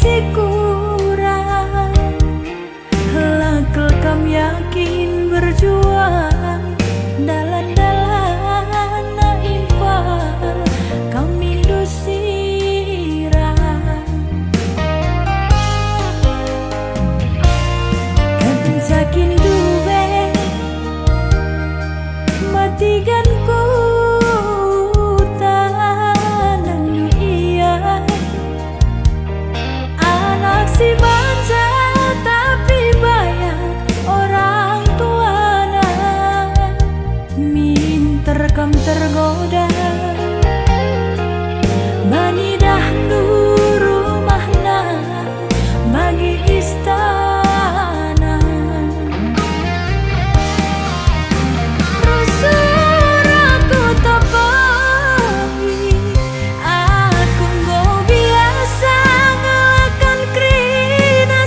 isi kurang. Lakel kam yakin berjuang dalan-dalan na infal kami dusirang. Kan sakin dube matigan ku si manja tapi banyak orang tuana, minter kam tergoda manidah nu rumahna bagi istana. Rusur aku tokohi aku nggak biasa ngelakan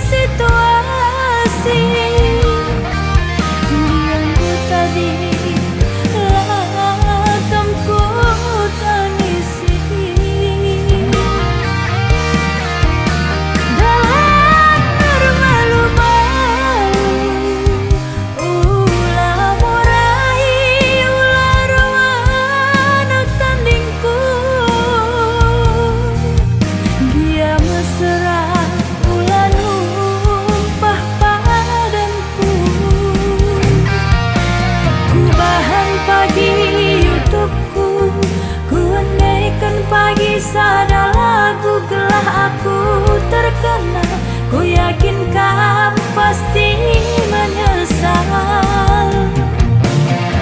situasi dianggu tadi lakamku tangisi dalam malu-malu ulah murai ulah anak tandingku dia mesra ulah numpah padanku. Ku bahan pagi YouTubeku, ku andaikan pagi sada lagu gelah aku terkenal. Ku yakin kam pasti menyesal.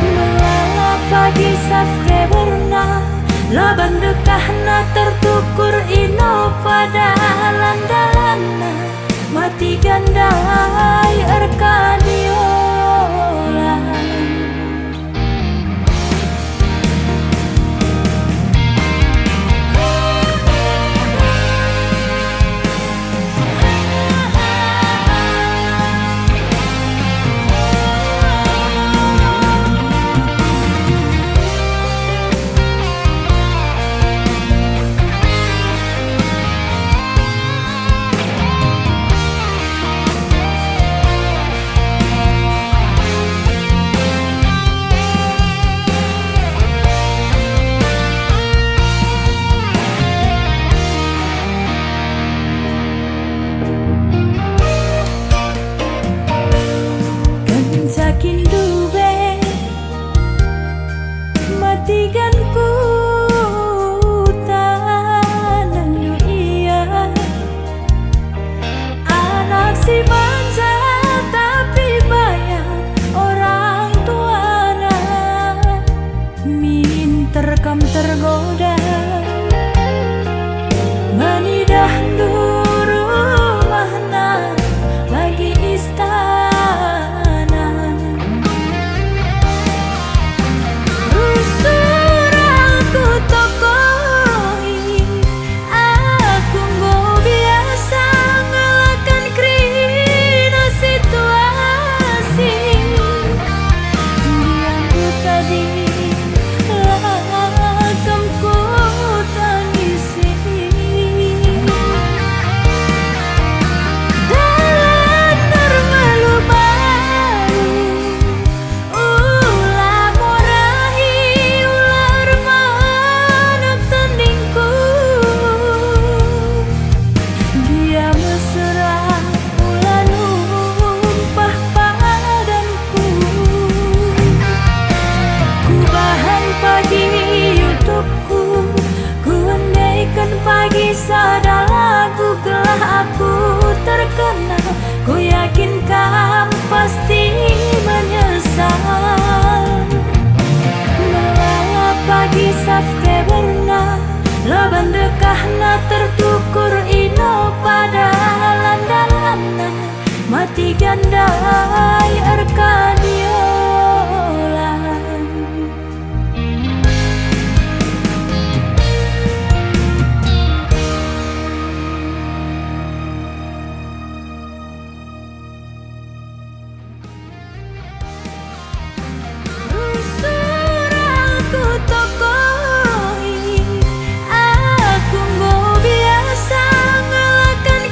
Melala pagi subscriberna laban dekahna tertukur ino pada landalanna mati gandai Arkadiola. Sakin dube matigan ku tanang iya anak si manja tapi banyak orang tuana, minter kam tergoda manidah nu rumahna bagi istana. Pagi sada lagu gelah aku terkenal. Ku yakin kam pasti menyesal. Melala pagi subscriberna laban dekahna tertukur ino pada landalanna mati gandai Arkadiola. Aku nggak biasa ngelakan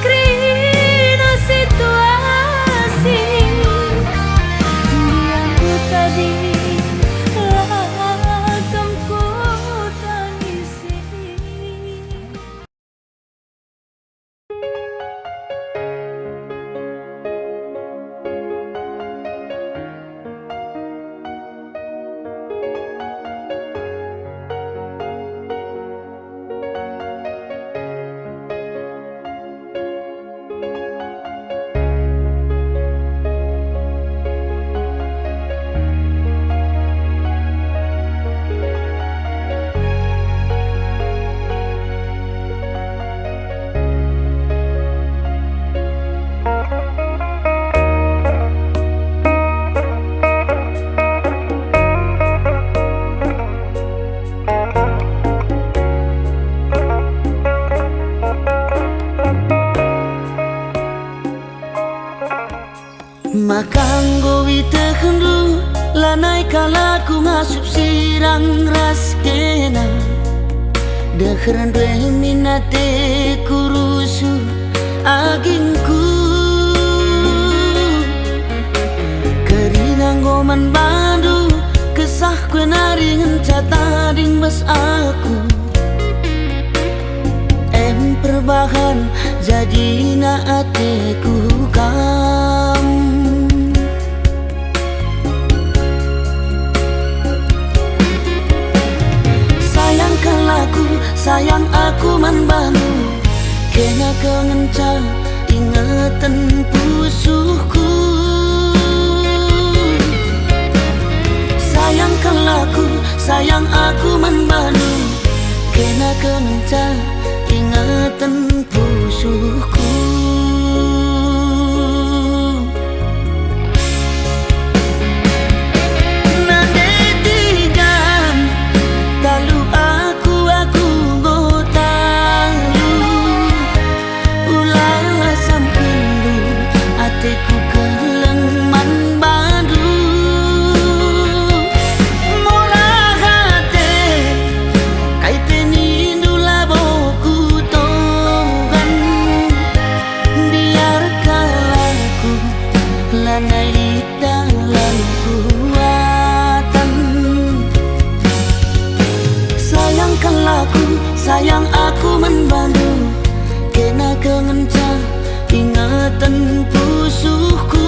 Kanggo witehendu lanai kalaku ngasup sirang ras kena Dekheran dwe minate kurusu agingku Kerinang goman bandu Kesah kue naringan cata ding bas aku Perbahan jadi na ateku kam Sayangkan laku, sayang aku man bantu Kena kengenca ingatan pusuhku Sayangkan laku, sayang aku man bantu Kena kengenca ingatan pusuhku Nandetigan talu aku ngotalu Ulala sampendu ateku keleng man bandu Murah hati kai penindu laboku lanai dalam kuatan Sayangkan laku, sayang aku membantu Kena kengenca ingatan pusuhku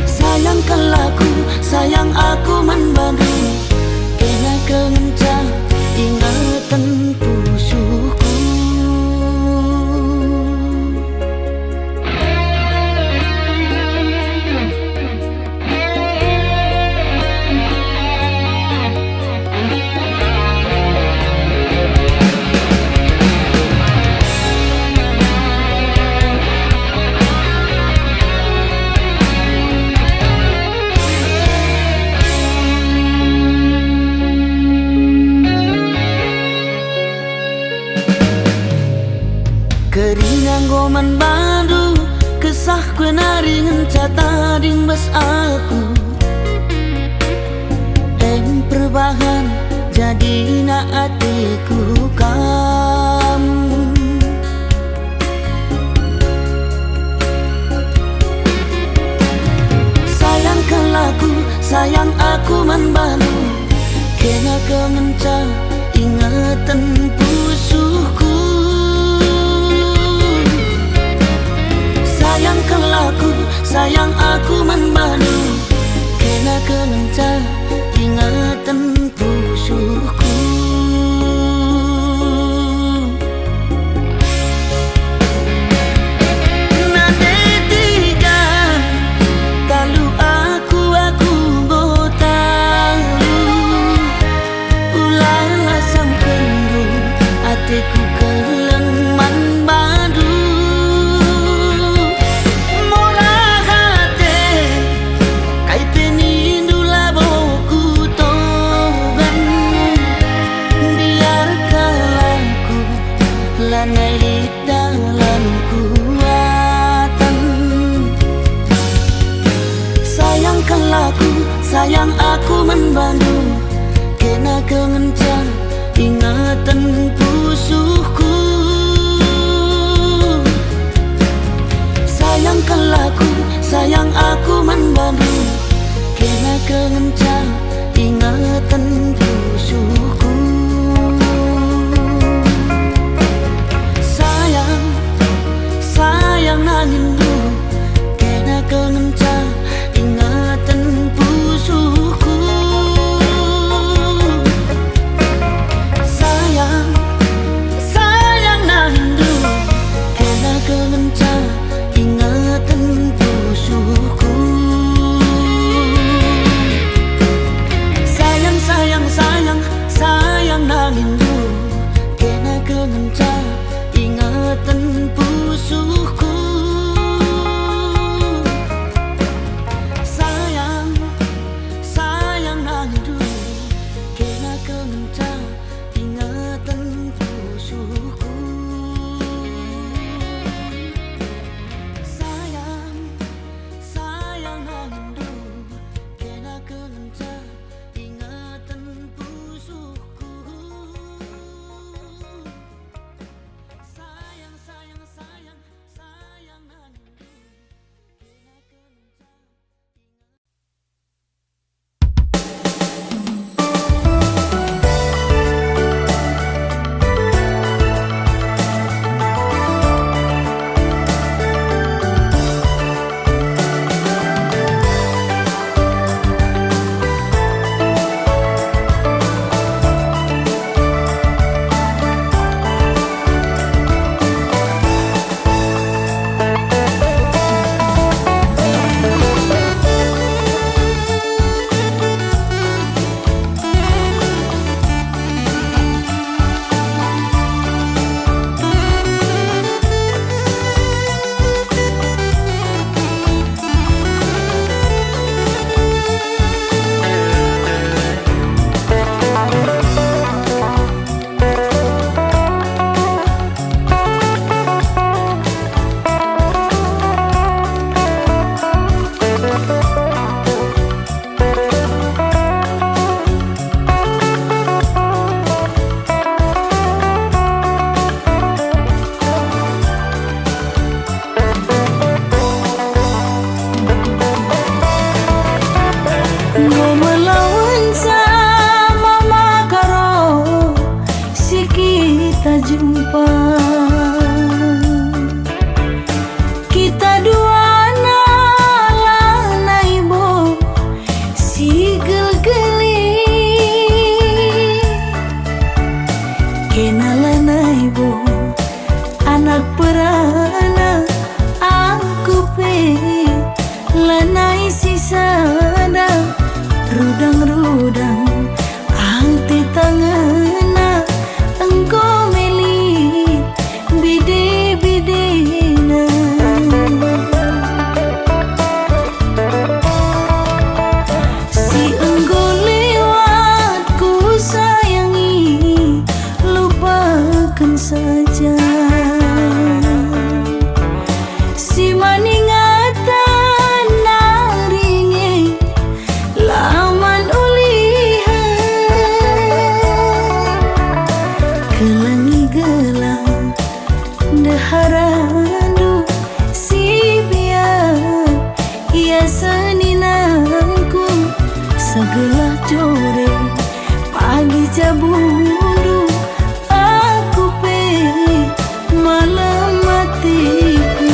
Sayangkan laku, sayang aku membantu Kena kengenca ingatan pusuhku Kerinang goman bandu Kesah kue naringan cata ding bas aku Perbahan jadi na atiku kamu Sayangkan laku, sayang aku man bandu Kena kengenca ingatan pusuhku Sayangkan laku, sayang aku man bandu Kena kengenca ingatan pusuhku Nandetigan talu aku ngotalu Ulala sampendu ateku keleng man bandu Lanai dalam kuatan Sayangkan laku, sayang aku membantu Kena kengenca ingatan pusuhku Sayangkan laku, sayang aku membantu Kena kengenca ingatan pusuhku Sayang nanindu Kena kengenca ingatan pusuhku Sayang nanindu Kena kengenca ingatan pusuhku Sayang nanindu Kena kengenca ingatan pusuhku maningatan naringe laman ulihan kelangi gelang deharandu si biar ia seninangku segelah jore pagi jabundu aku pe malam matiku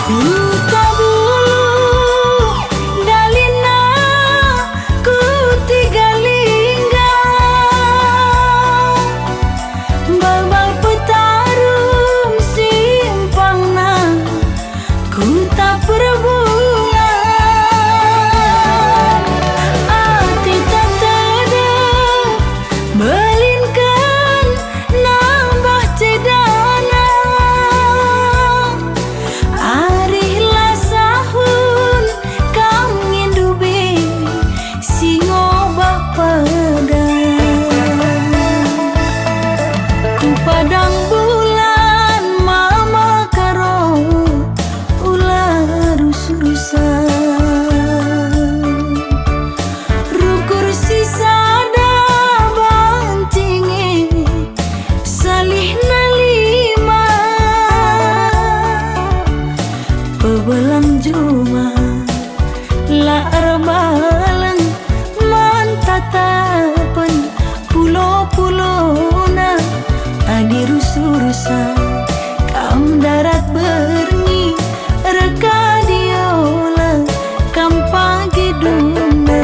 ku tabulu dalina ku tiga linggang babal petarum simpangna ku tak perbulan ati tak tedep belinkan nambah cedana arihlah sahun kam ngindubi singobah pedang ku padang bulan mama karo ular urusan rukur sisada bancinge salih nalima pebelang juma la arbalang mantatapen pulo-pulona adirusurusan kam darat berni reka diola kam pagi duna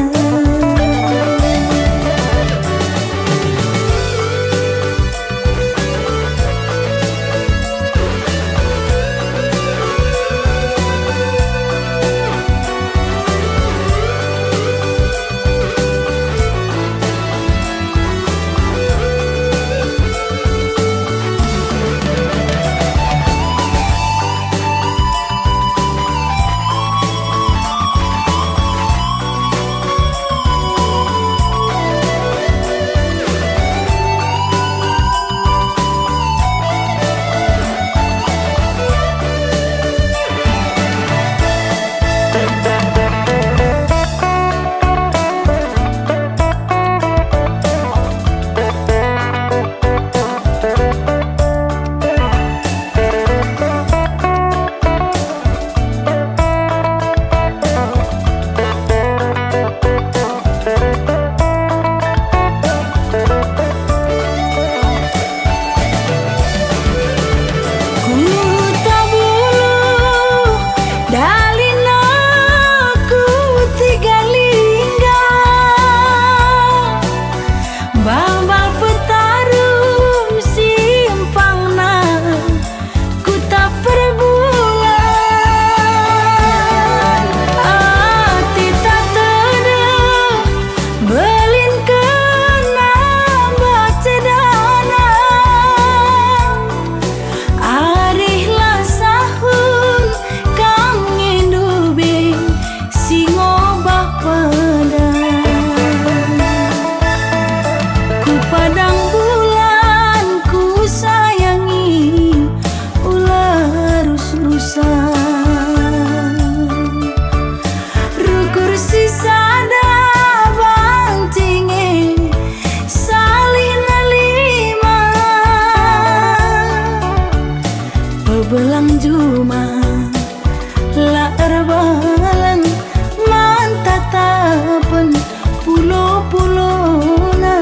belang juma la erbalang mantatapen pulo-pulona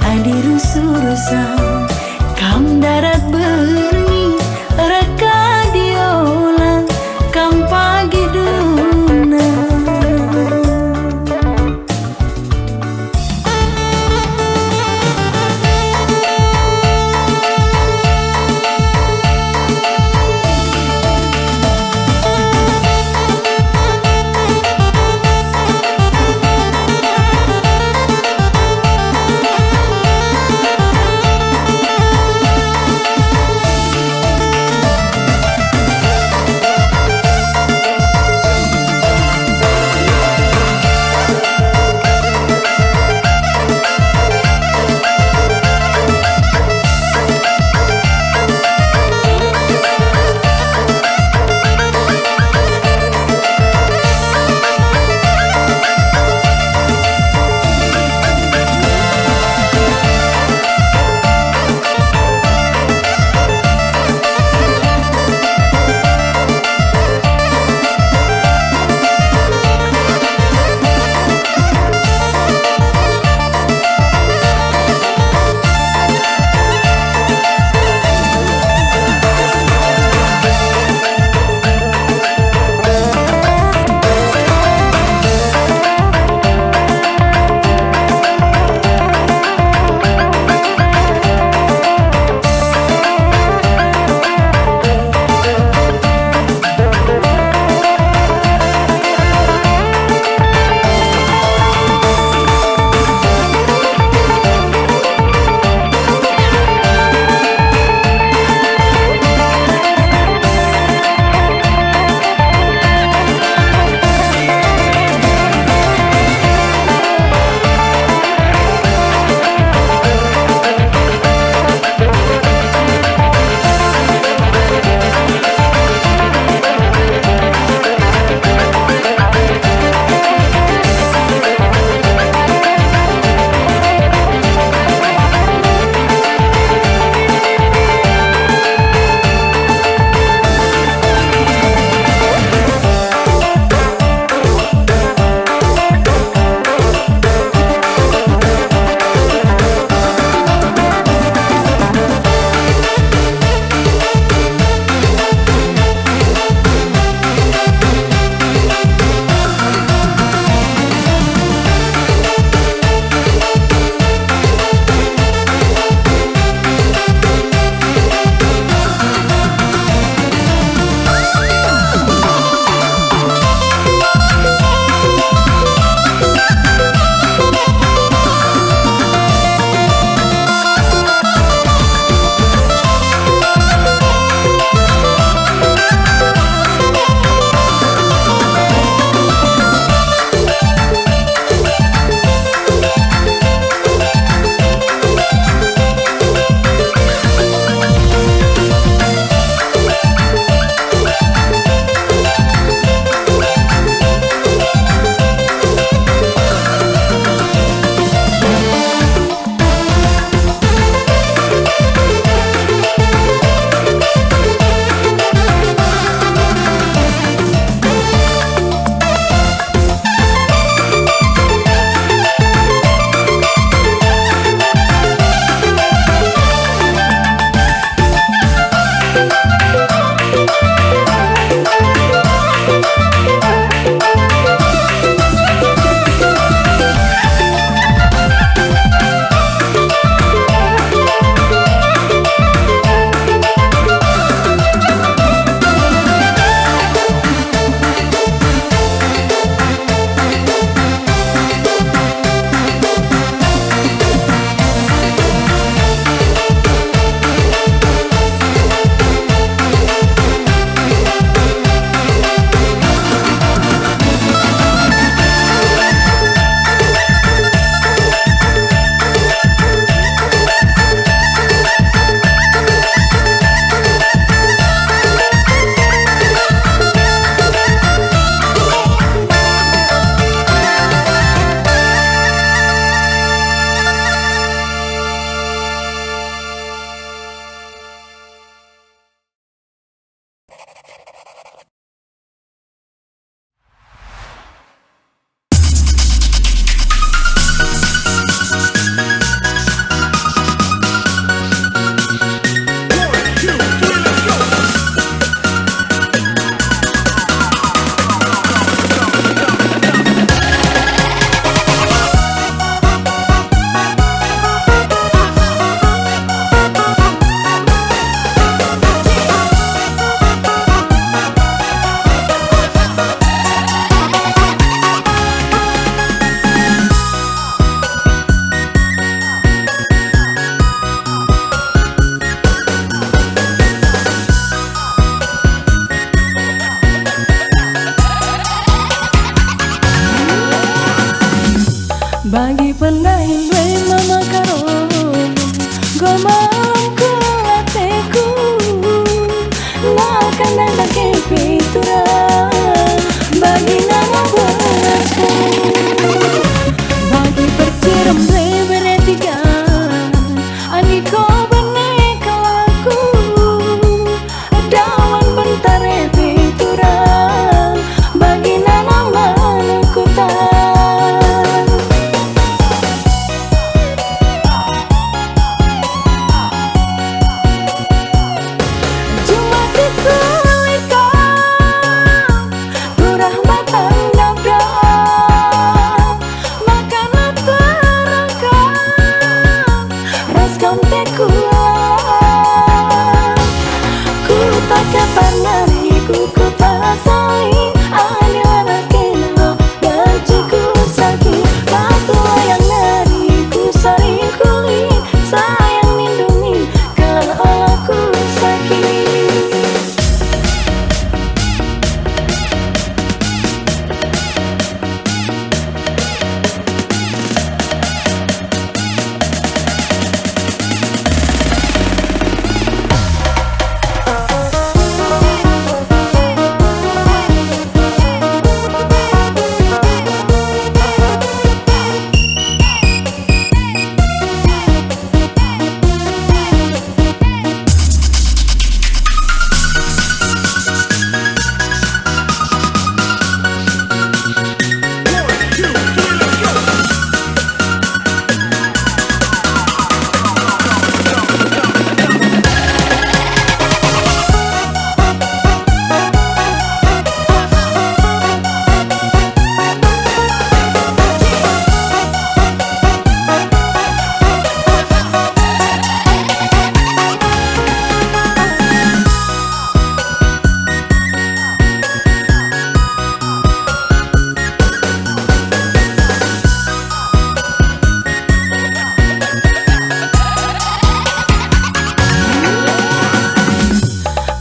adirusurusan kam darat berni reka diola kam pagi duna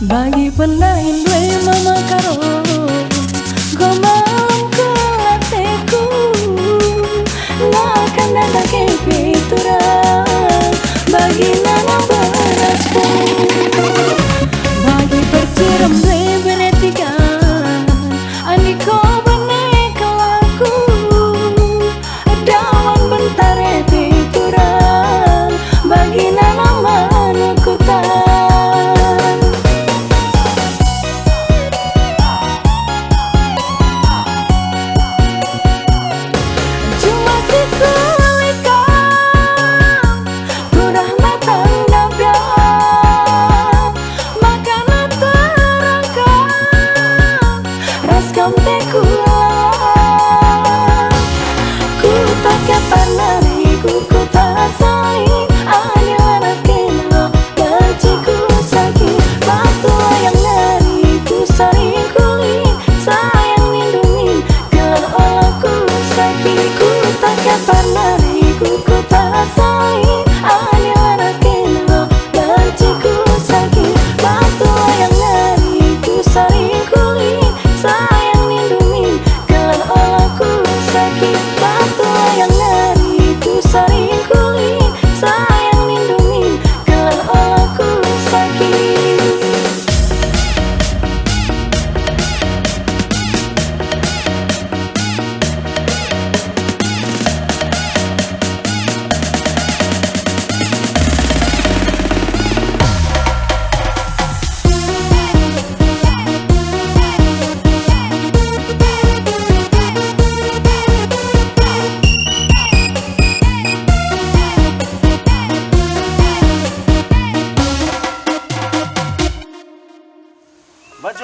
Bagi pendahin dua mama karo gomalam ke lateku nakan datang ke piturang bagi nana berasku bagi perciram dua beretika aniko benek laku dawan bentar piturang bagi nana manukutan.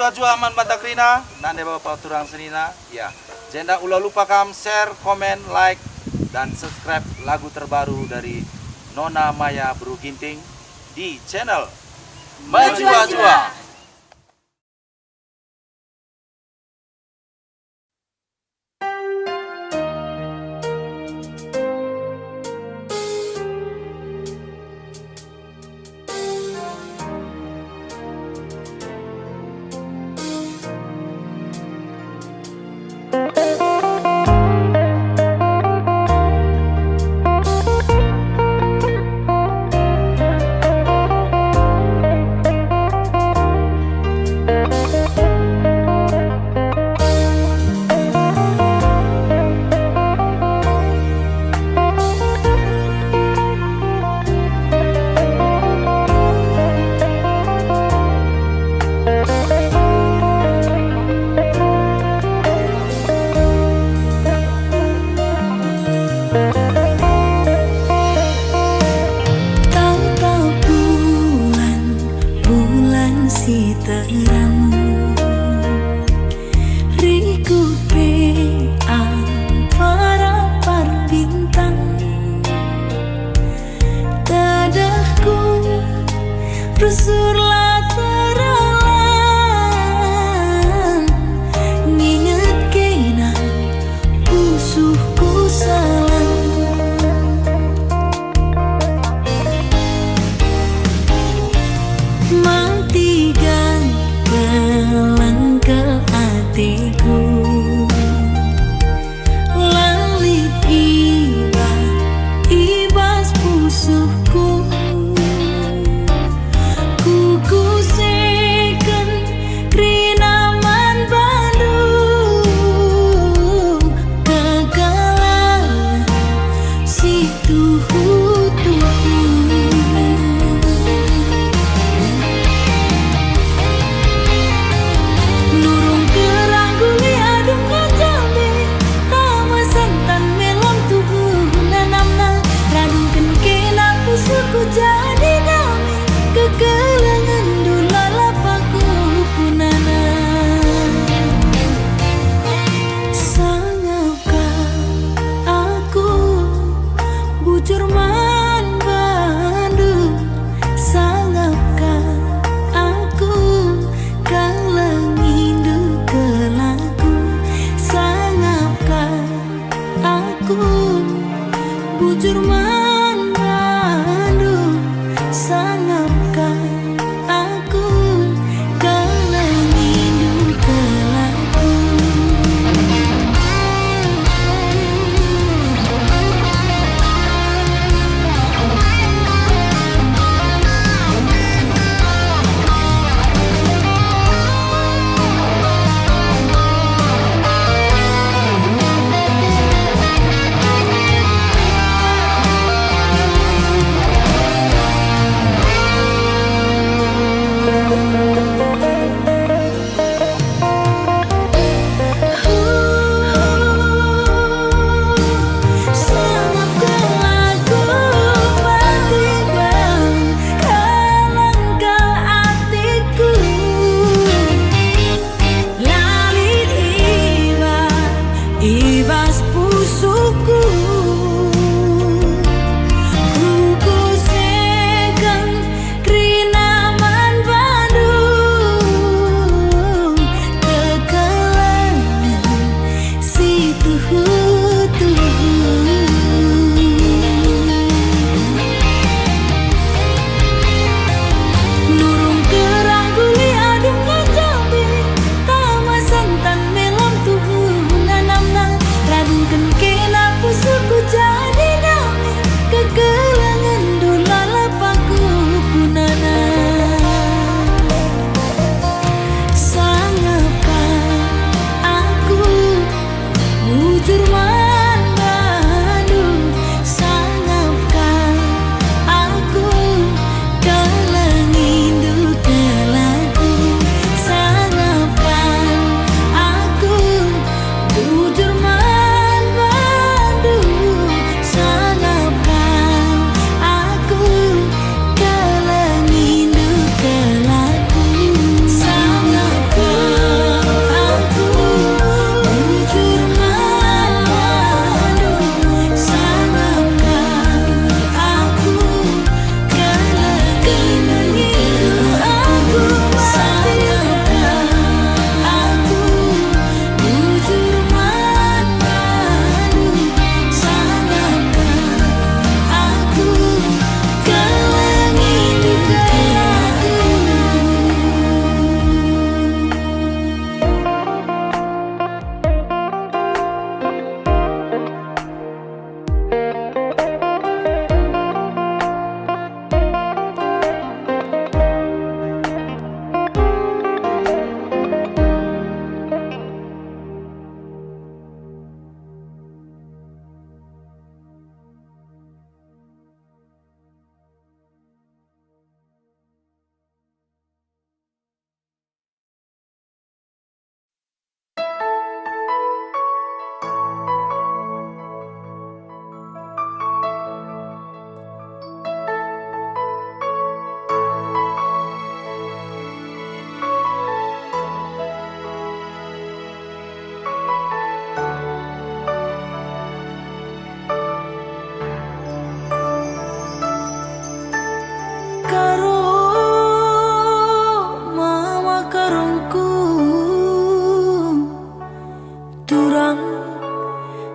Baju aman batakrina, nande bapak turang senina, ya. Jangan ulah lupa share, komen, like, dan subscribe lagu terbaru dari Nona Maya Bru Ginting di channel Maju. Si terang rikut PA para bintang tadahku rusurlah teralang nginget kena usuhku salah kelang ke hatiku lalit ibas pusuhku kuku seken krinaman Bandung kekalan si tuhu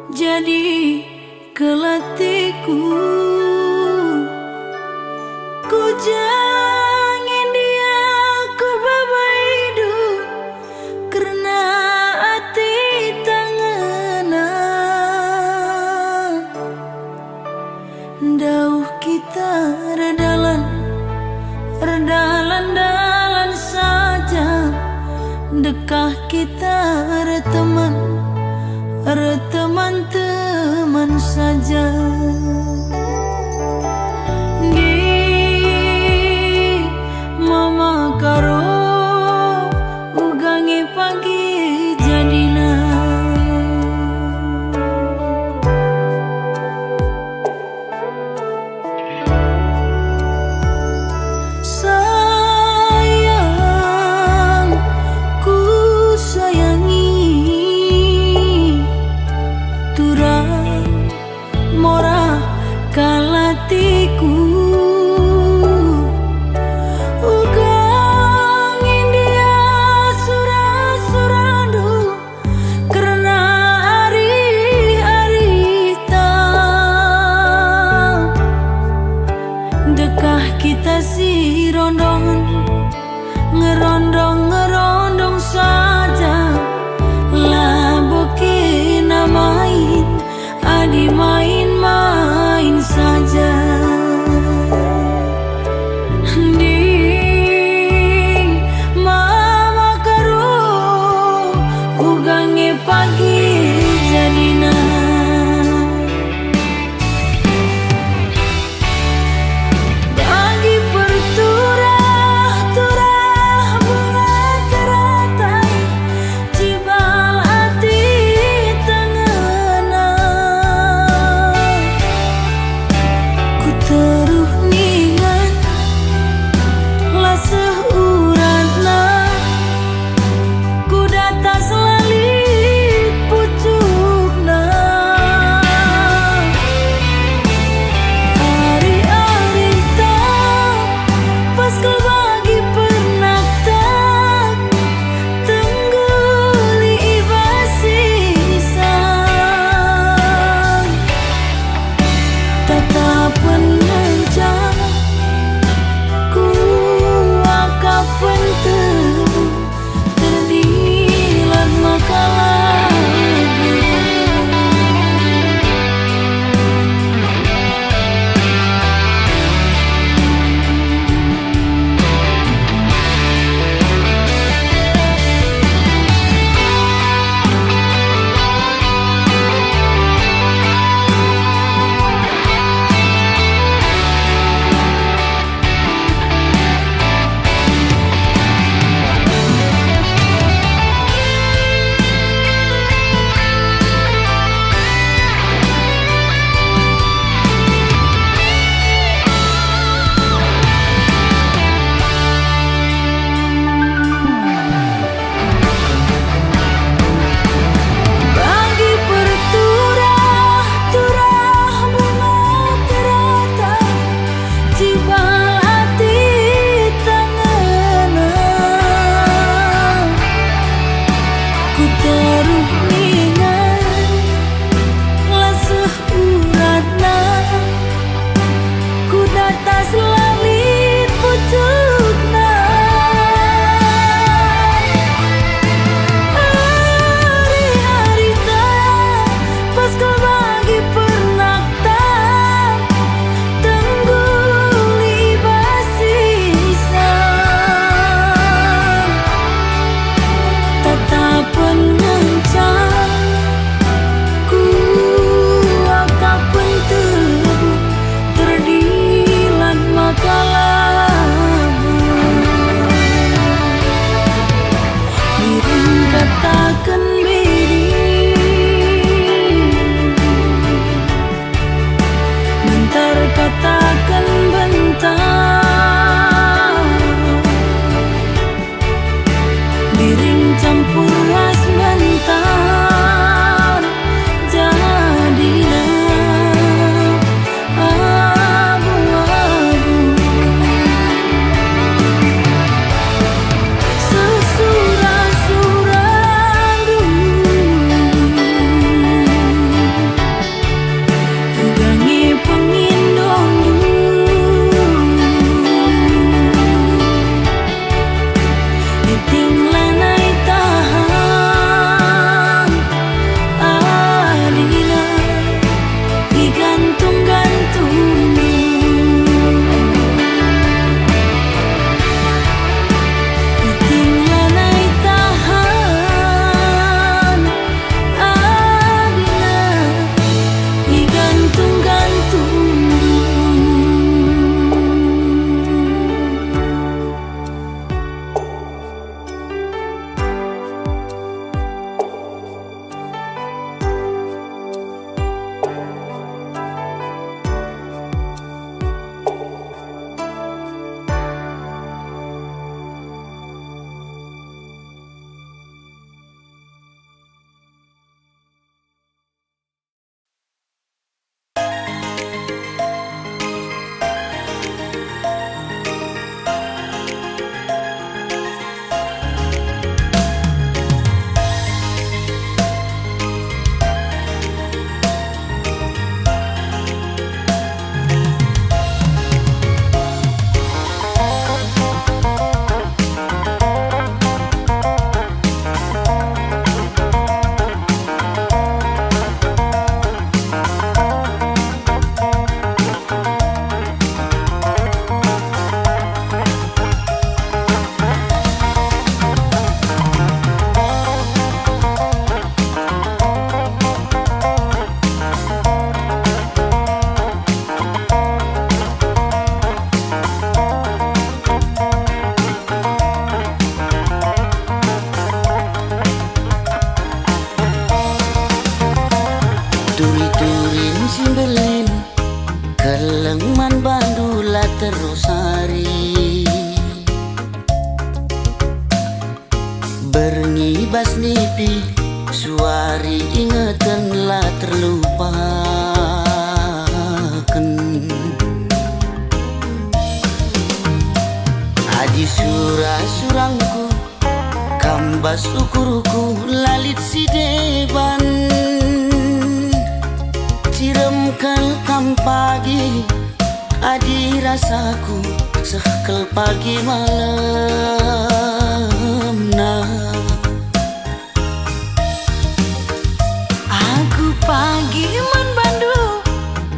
jadi kelatiku. Ku jangan dia ku babaidu karena hati tangana dauh kita redalan saja dekah kita teman saja. Di mama karo ugangi pagi jadina sayang ku sayangi turang mora Bernibas nipi suari ingetanlah terlupakan. Adi surang-surangku kambas ukuruku lalit si deban. Ciremkel kam pagi adi rasaku sehkel pagi malam nah. Aku pagi man bandu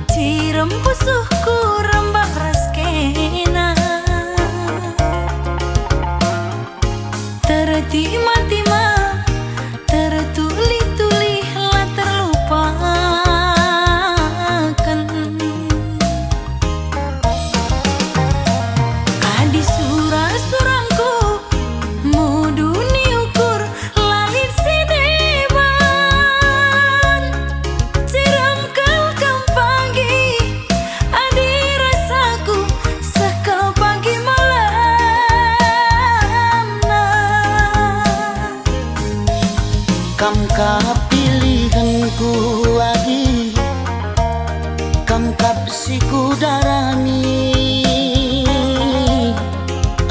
cirem pusuhku rembak raskena tertima-tima tertuli-tuli lah terlupakan. Adi surang-surangku muduni ukur lalit si deban. Siram kelkam pagi adi rasaku sekal pagi malam nah. Kam kapilihanku adi kam kapsiku darami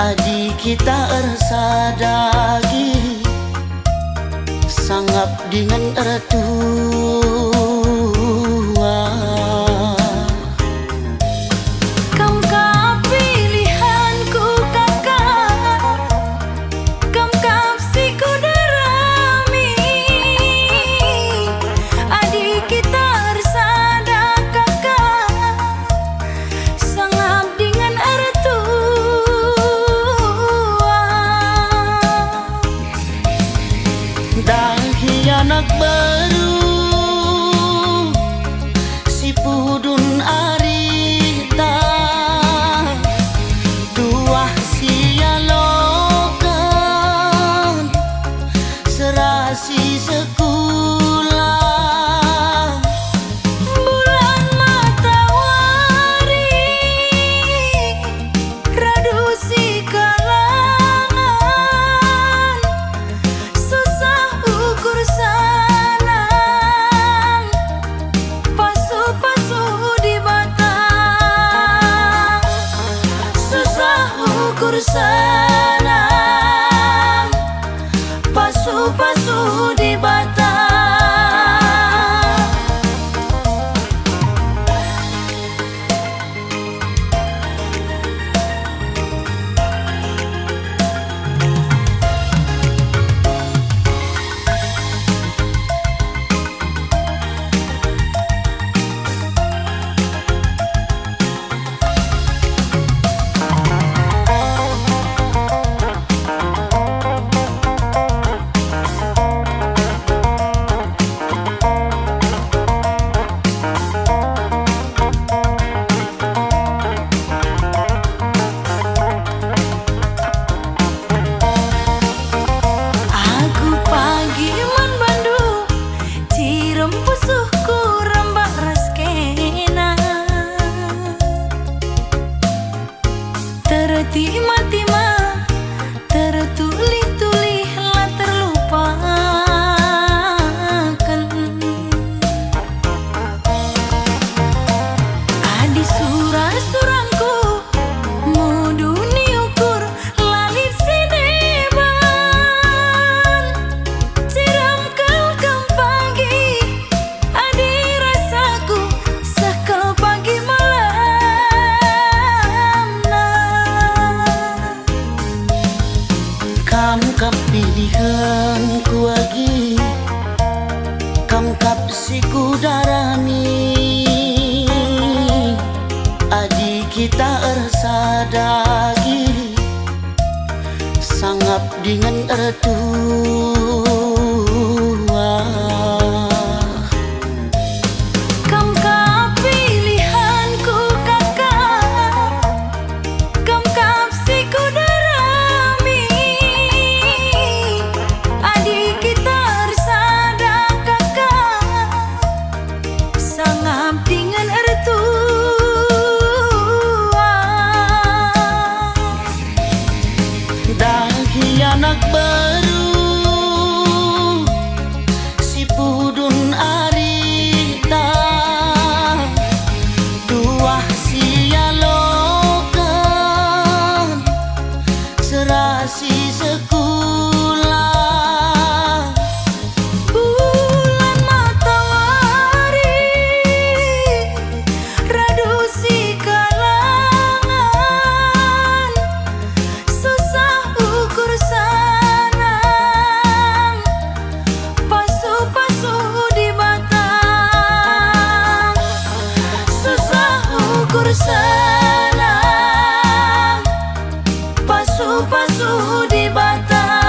adi kita ersadagi sangap dengan ertua. Kam kapilihanku kakak, kam kapsiku darami adik kita ersada kakak sangap dengan ertua. Dahi anak baru si pudun arita tuah sialokan serasi sekolah. Bulan matahari radu si kalangan susah ukur sanang pasu-pasu di batang susah ukur sanang pasu-pasu di batang. Aku pagi man bandu cirem pusuhku rembak raskena tertima-tima tertuli-tuli lah terlupakan. Adi surang-surangku muduni ukur lalit si deban. Siram kelkam pagi adi rasaku sekal pagi malam nah. Kam kapilihanku agi kam kapsiku darami adi kita ersadagi sangap dengan ertua. Kam kapilihanku kakak, kam kapsiku darami adik kita ersada kakak sangap dengan ertua. Dahi anak baru di sekolah. Bulan matahari reduksi kalangan, susah ukur sanang, pasu-pasu di batang. Susah ukur sanang, pasu-pasu di batang.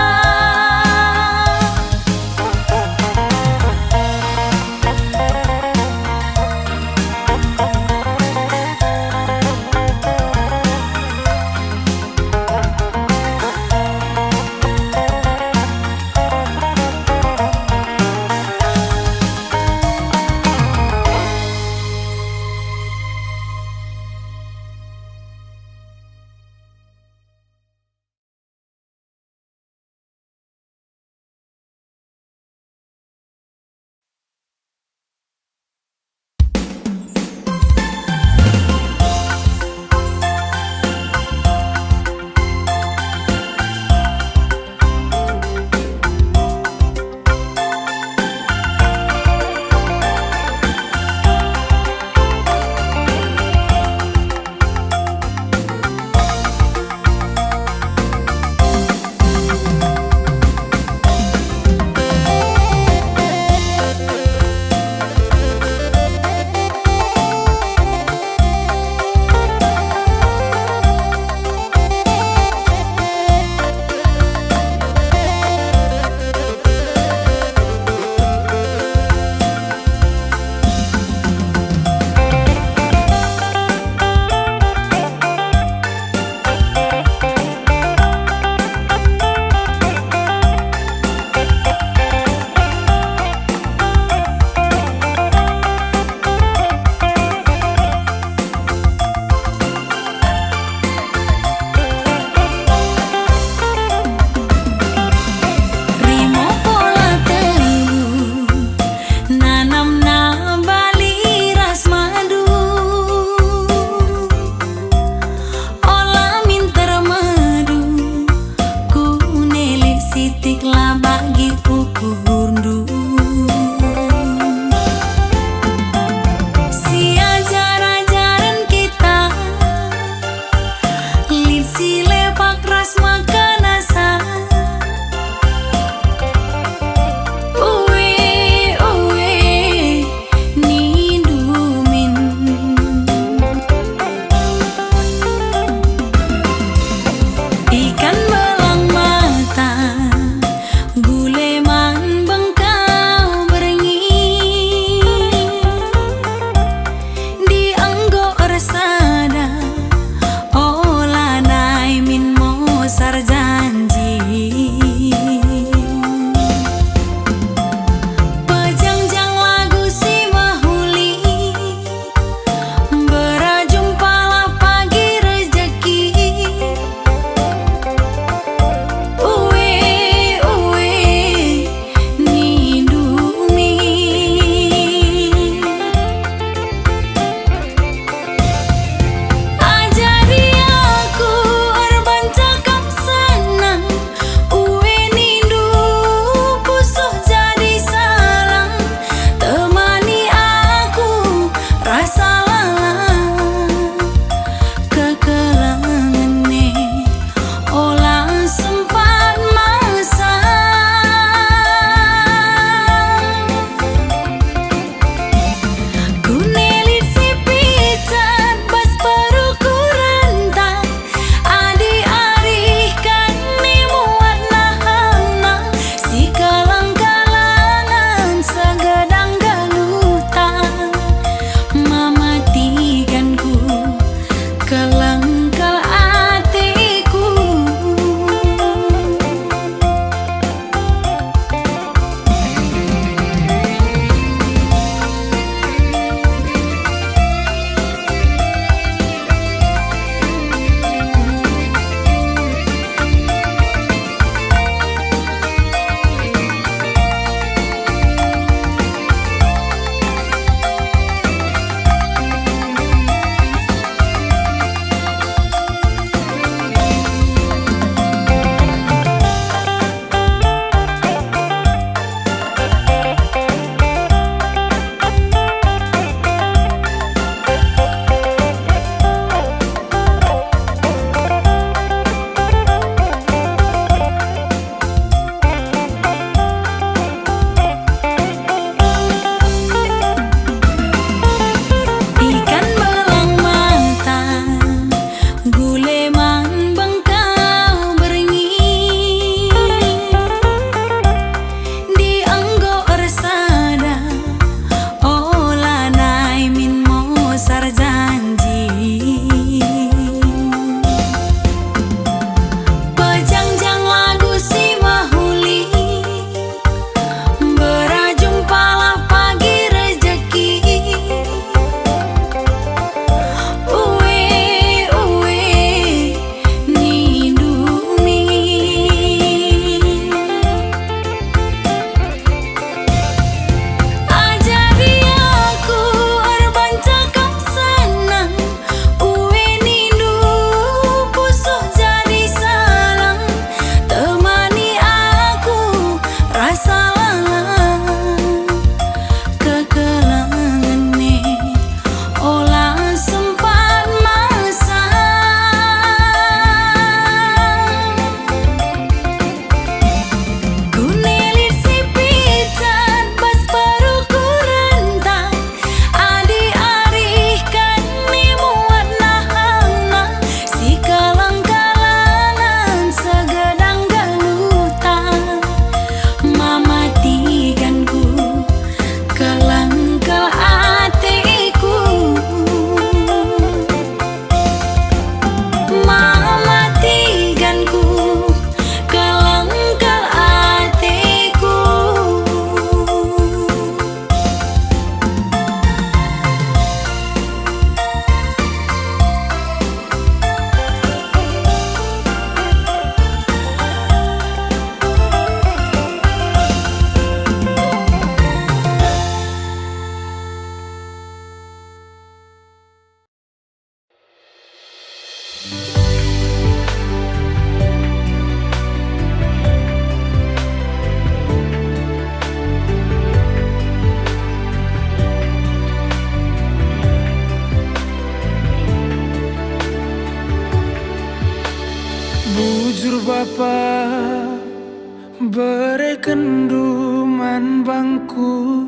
bere kenduman bangku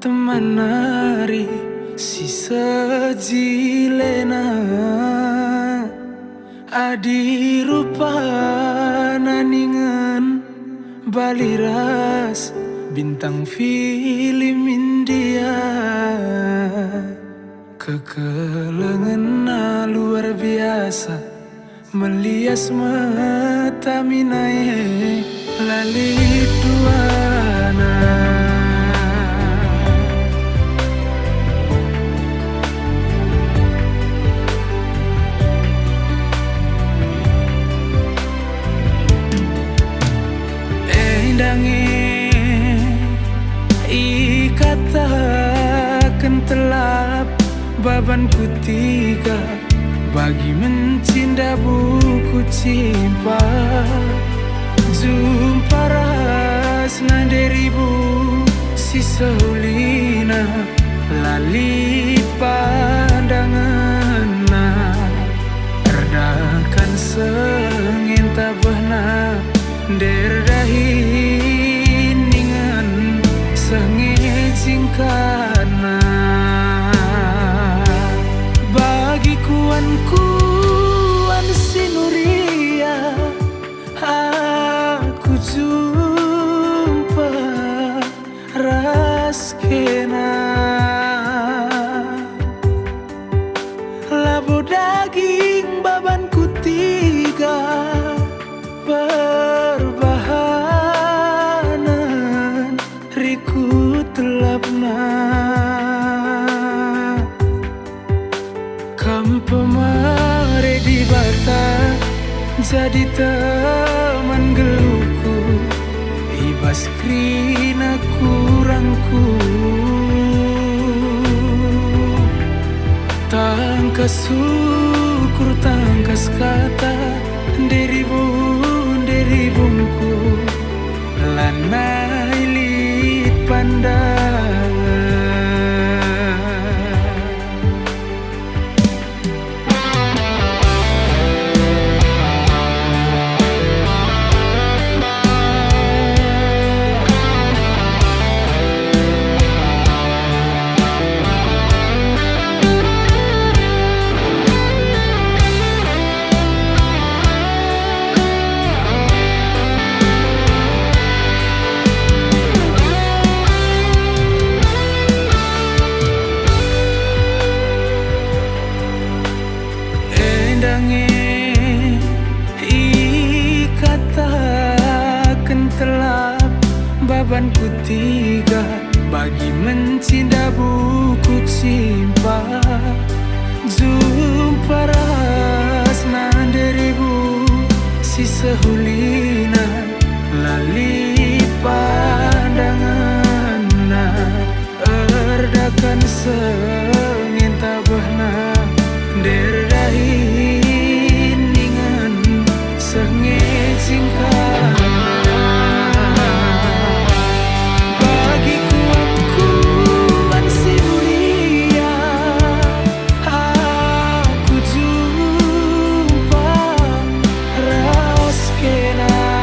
teman nari si sejilena adi rupa naningan baliras bintang film India kekelengan luar biasa melias mata minae lalit duana. Ikatakan telap babanku tiga bagi mencinta buku cimpa jumpa ras naderibu si seulina lali pandangan erdakan sengin tabahna derdahin ningan sengejingkana bagi kuan sinuria aku jumpa raskena labu daging babanku tiga perbahanan riku telapna kam pemare di bata jadi teman geluku ibas krina kurangku tangkas syukur tangkas kata deribungku lanai lit pandangan. Ikatakan telap babanku tiga bagi mencinta buku cimpa jumpa ras naderibu si sehulina lali pandangan erdakan sengin tabahna derdahin ningan sengejingkana bagi kuan sinuria aku jumpa raskena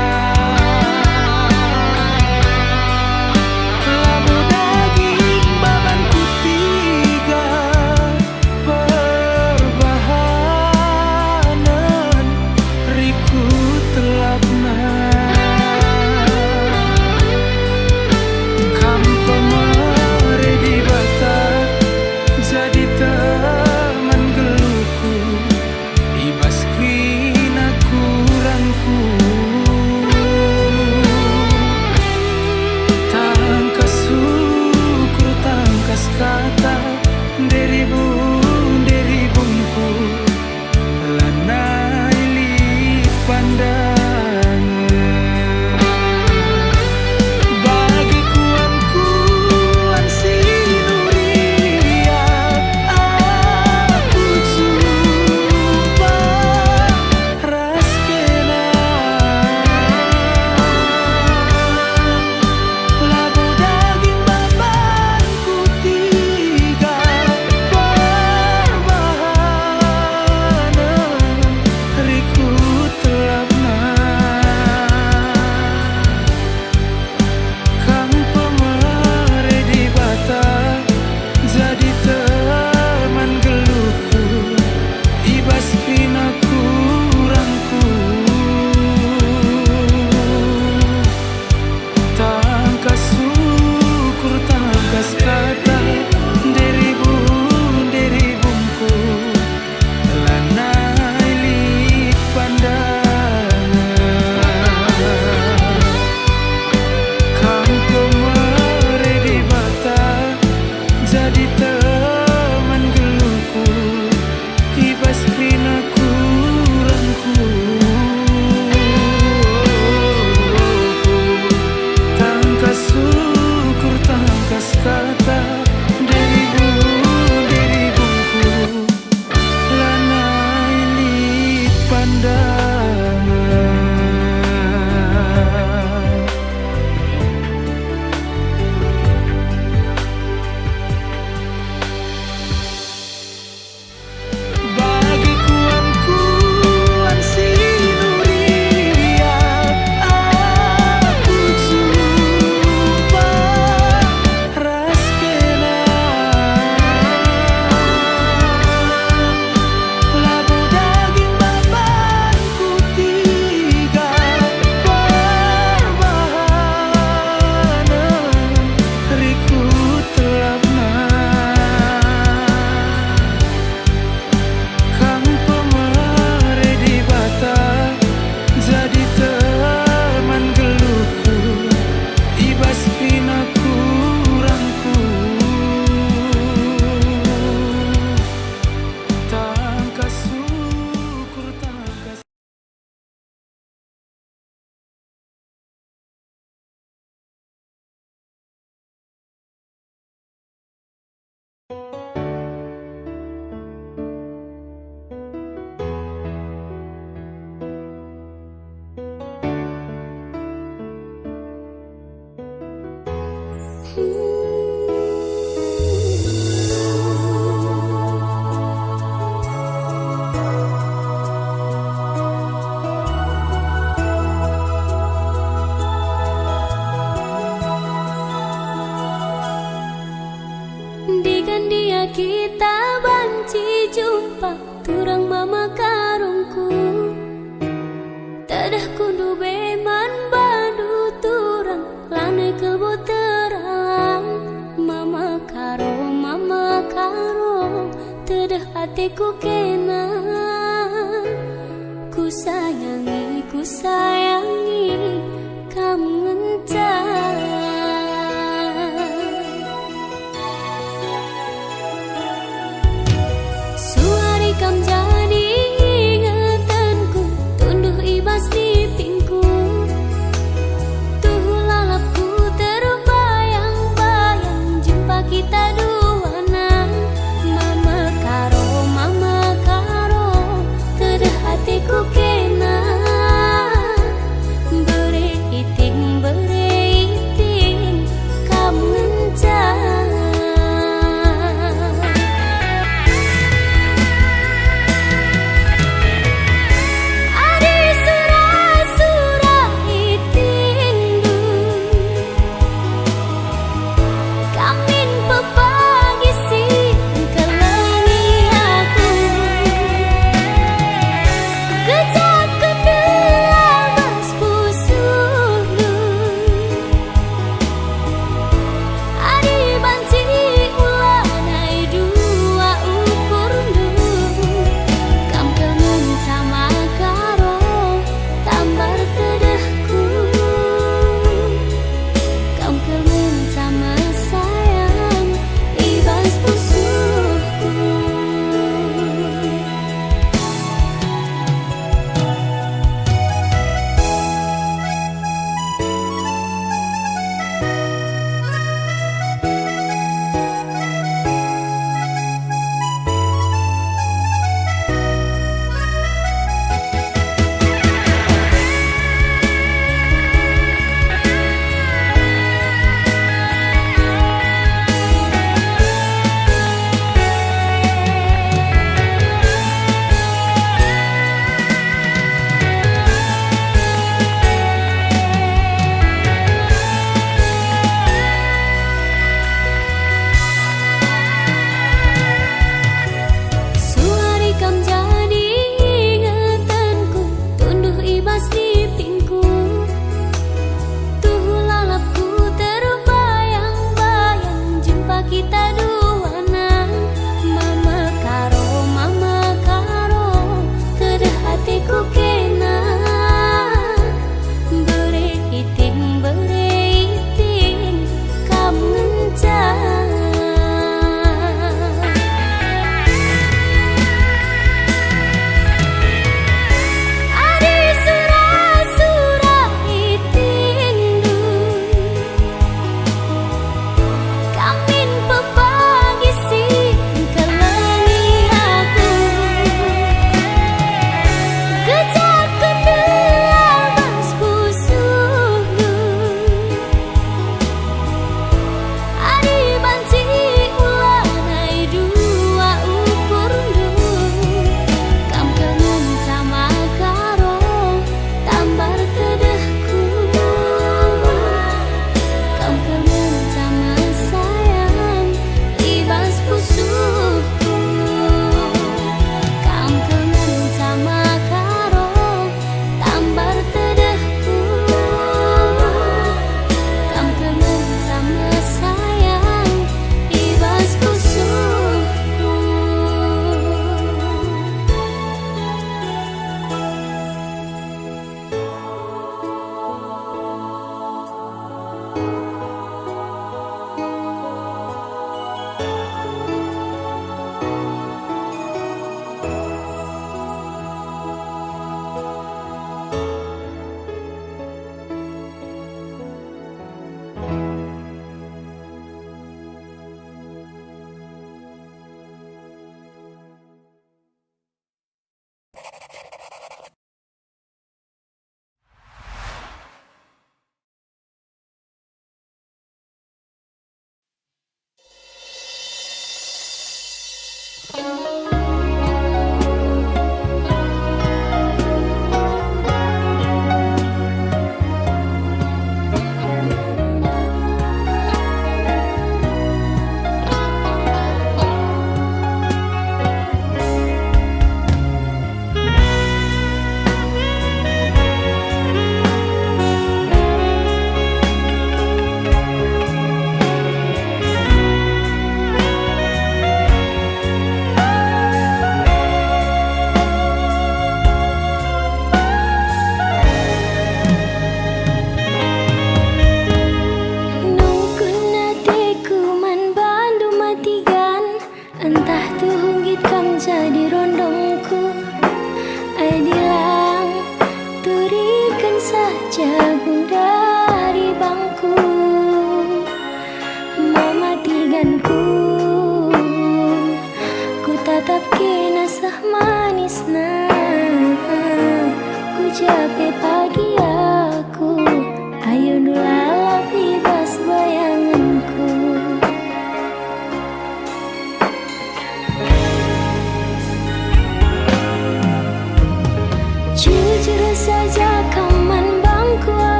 hatiku kena. Ku sayangi kamu entah. Suari kam jadi ingatanku, tunduh ibas di pingku. Tuh lalapku terbayang-bayang jumpa kita dua nang. Mama karo, tedah hatiku kena.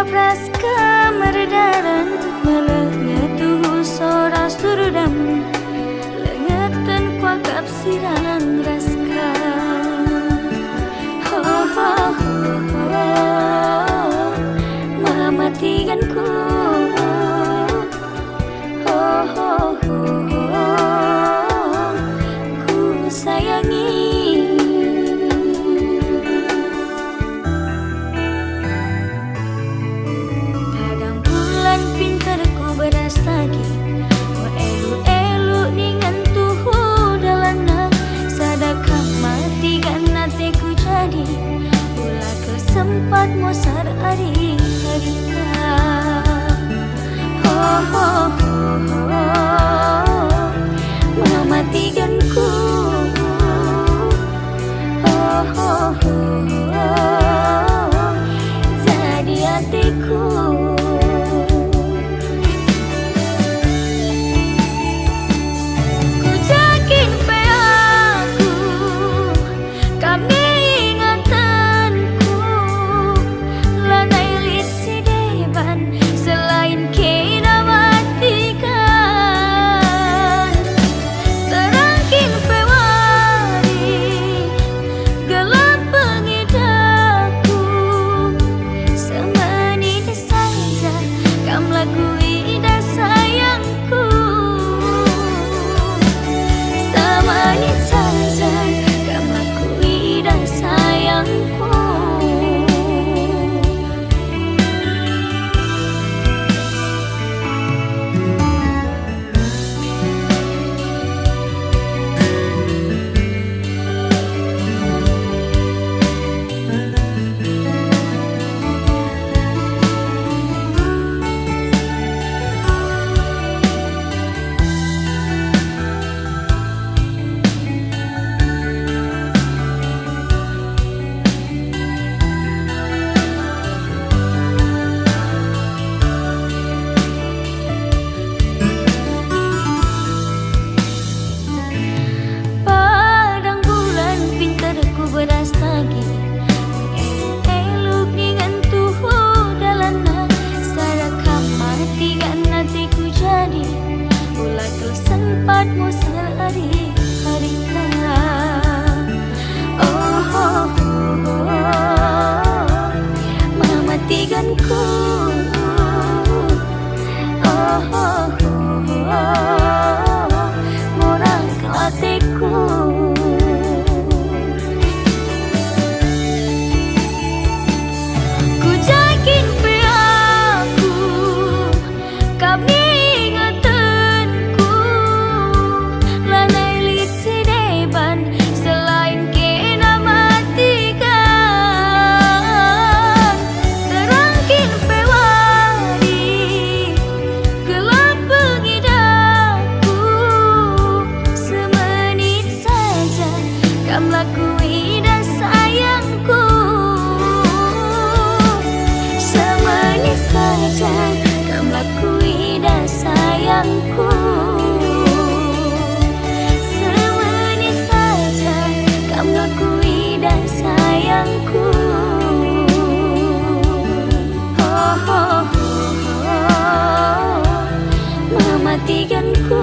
praska meredaran melengnya tuhu sora surdam lengetan kuakap sirang raska ho ho ho mematikanku ho ho ho ku sayangi. Beras lagi elu-elu dengan tuhu dalana sadakah mati kan ku jadi ulah kesempat mosar hari harita ho ho ho mematikanku ho ho ho jadi hatiku. Beras lagi eluk dengan tuhu dalana sadakah mati kan ku jadi ulah kesempat mosar hari harita oh ho ho mematikanku oh ho ho morang ke hatiku. Mematikanku